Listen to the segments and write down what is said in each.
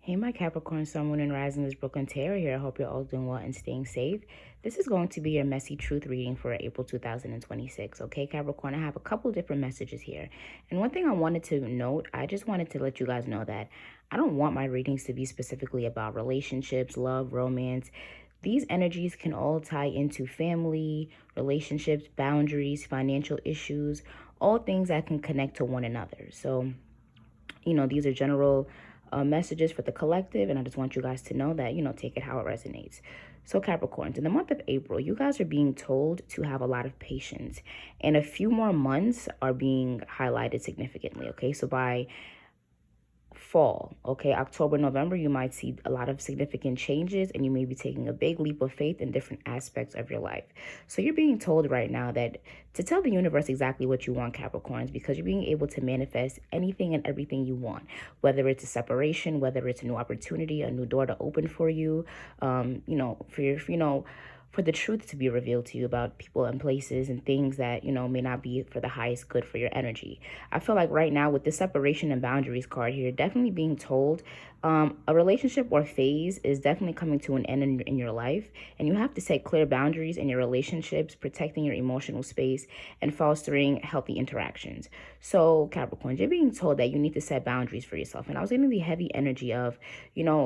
Hey, my Capricorn, Sun, Moon, and Rising is Brooklyn Taylor here. I hope you're all doing well and staying safe. This is going to be your messy truth reading for April 2026. Okay, Capricorn, I have a couple different messages here. And one thing I wanted to note, I just wanted to let you guys know that I don't want my readings to be specifically about relationships, love, romance. These energies can all tie into family, relationships, boundaries, financial issues, all things that can connect to one another. So, these are general messages for the collective, and I just want you guys to know that, take it how it resonates. So, Capricorns, in the month of April, you guys are being told to have a lot of patience, and a few more months are being highlighted significantly. Okay, so by fall, okay, October, November, you might see a lot of significant changes, and you may be taking a big leap of faith in different aspects of your life. So you're being told right now that to tell the universe exactly what you want, Capricorns, because you're being able to manifest anything and everything you want, whether it's a separation, whether it's a new opportunity, a new door to open for you, for your, for the truth to be revealed to you about people and places and things that, may not be for the highest good for your energy. I feel like right now with the separation and boundaries card here, definitely being told a relationship or phase is definitely coming to an end in your life. And you have to set clear boundaries in your relationships, protecting your emotional space and fostering healthy interactions. So Capricorn, you're being told that you need to set boundaries for yourself. And I was getting the heavy energy of,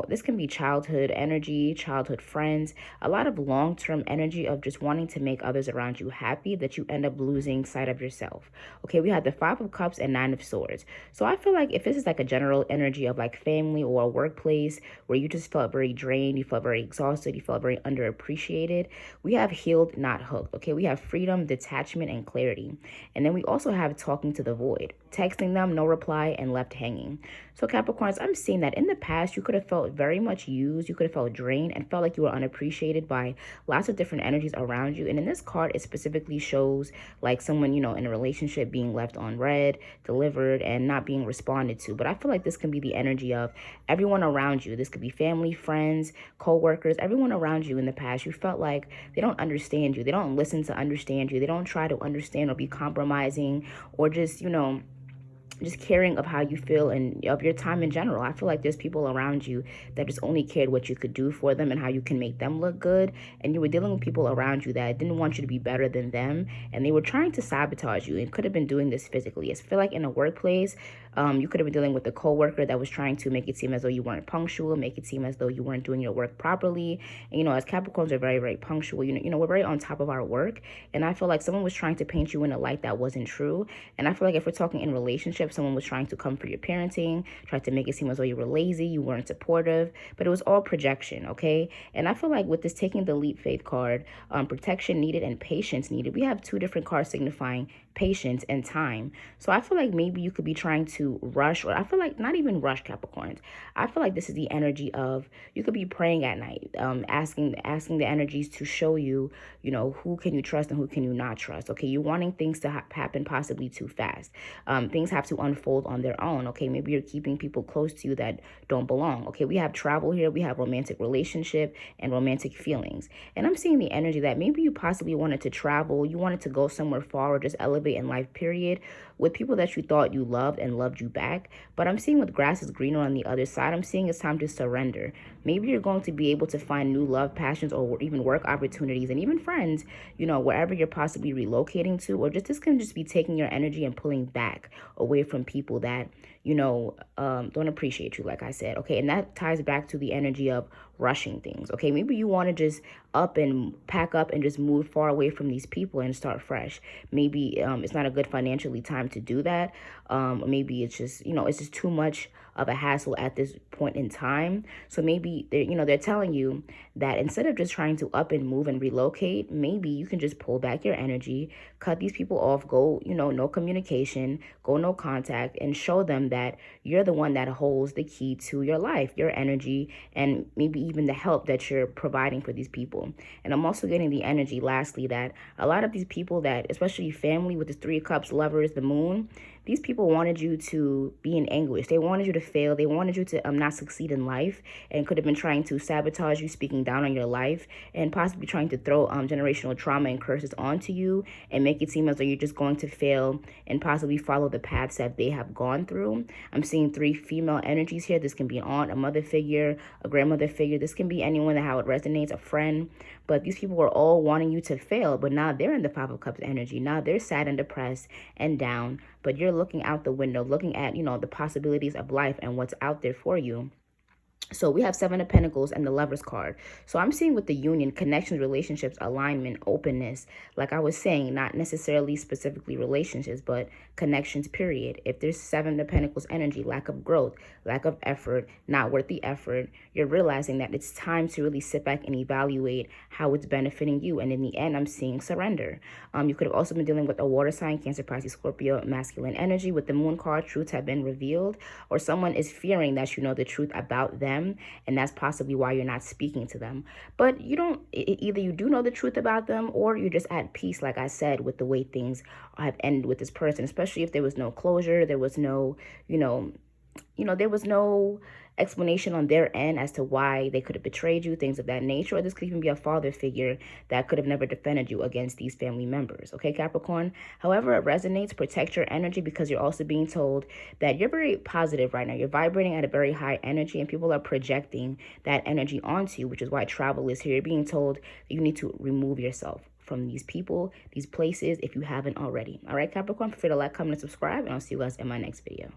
this can be childhood energy, childhood friends, a lot of long-term energy of just wanting to make others around you happy that you end up losing sight of yourself. Okay, we have the Five of Cups and Nine of Swords. So I feel like if this is like a general energy of like family or a workplace where you just felt very drained, you felt very exhausted, you felt very underappreciated, we have healed, not hooked. Okay, we have freedom, detachment, and clarity. And then we also have talking to the void, texting them, no reply, and left hanging. So Capricorns, I'm seeing that in the past, you could have felt very much used, you could have felt drained and felt like you were unappreciated by lots of different energies around you. And in this card, it specifically shows like someone, in a relationship being left on read, delivered, and not being responded to. But I feel like this can be the energy of everyone around you. This could be family, friends, co-workers, everyone around you in the past. You felt like they don't understand you. They don't listen to understand you. They don't try to understand or be compromising or just caring of how you feel and of your time in general. I feel like there's people around you that just only cared what you could do for them and how you can make them look good. And you were dealing with people around you that didn't want you to be better than them. And they were trying to sabotage you and could have been doing this physically. I feel like in a workplace, you could have been dealing with a coworker that was trying to make it seem as though you weren't punctual, make it seem as though you weren't doing your work properly. And, as Capricorns are very, very punctual, we're very on top of our work. And I feel like someone was trying to paint you in a light that wasn't true. And I feel like if we're talking in relationships, someone was trying to come for your parenting, tried to make it seem as though you were lazy, you weren't supportive, but it was all projection, okay? And I feel like with this taking the leap faith card, protection needed and patience needed, we have two different cards signifying patience and time. So I feel like maybe you could be trying to rush, or I feel like not even rush, Capricorns. I feel like this is the energy of you could be praying at night, asking the energies to show you, who can you trust and who can you not trust. Okay, you're wanting things to happen possibly too fast. Things have to unfold on their own. Okay, maybe you're keeping people close to you that don't belong. Okay, we have travel here, we have romantic relationship and romantic feelings. And I'm seeing the energy that maybe you possibly wanted to travel, you wanted to go somewhere far or just elevate in life, period, with people that you thought you loved and loved you back. But I'm seeing with grass is greener on the other side, I'm seeing it's time to surrender. Maybe you're going to be able to find new love, passions, or even work opportunities and even friends, wherever you're possibly relocating to, or just this can just be taking your energy and pulling back away from people that don't appreciate you, like I said. Okay, and that ties back to the energy of rushing things. Okay, maybe you want to just pack up and just move far away from these people and start fresh. Maybe it's not a good financially time to do that. Maybe it's just it's just too much of a hassle at this point in time. So maybe they're telling you that instead of just trying to up and move and relocate, maybe you can just pull back your energy, cut these people off, go no communication, go no contact, and show them that you're the one that holds the key to your life, your energy, and maybe even the help that you're providing for these people. And I'm also getting the energy, lastly, that a lot of these people that, especially family with the Three of Cups, lovers, the moon, these people wanted you to be in anguish. They wanted you to fail. They wanted you to not succeed in life, and could have been trying to sabotage you, speaking down on your life, and possibly trying to throw generational trauma and curses onto you and make it seem as though you're just going to fail and possibly follow the paths that they have gone through. I'm seeing 3 female energies here. This can be an aunt, a mother figure, a grandmother figure. This can be anyone that how it resonates, a friend. But these people were all wanting you to fail, but now they're in the 5 of Cups energy. Now they're sad and depressed and down, but you're looking out the window, looking at, the possibilities of life and what's out there for you. So we have 7 of Pentacles and the Lovers card. So I'm seeing with the union, connections, relationships, alignment, openness. Like I was saying, not necessarily specifically relationships, but connections, period. If there's 7 of Pentacles energy, lack of growth, lack of effort, not worth the effort, you're realizing that it's time to really sit back and evaluate how it's benefiting you. And in the end, I'm seeing surrender. You could have also been dealing with a water sign, Cancer, Pisces, Scorpio, masculine energy. With the Moon card, truths have been revealed, or someone is fearing that you know the truth about them, and that's possibly why you're not speaking to them. But you don't, either you do know the truth about them, or you're just at peace, like I said, with the way things have ended with this person, especially if there was no closure, there was no, there was no explanation on their end as to why they could have betrayed you, things of that nature. Or this could even be a father figure that could have never defended you against these family members. Okay, Capricorn? However it resonates, protect your energy, because you're also being told that you're very positive right now. You're vibrating at a very high energy, and people are projecting that energy onto you, which is why travel is here. You're being told that you need to remove yourself from these people, these places, if you haven't already. All right, Capricorn, feel free to like, comment, and subscribe, and I'll see you guys in my next video.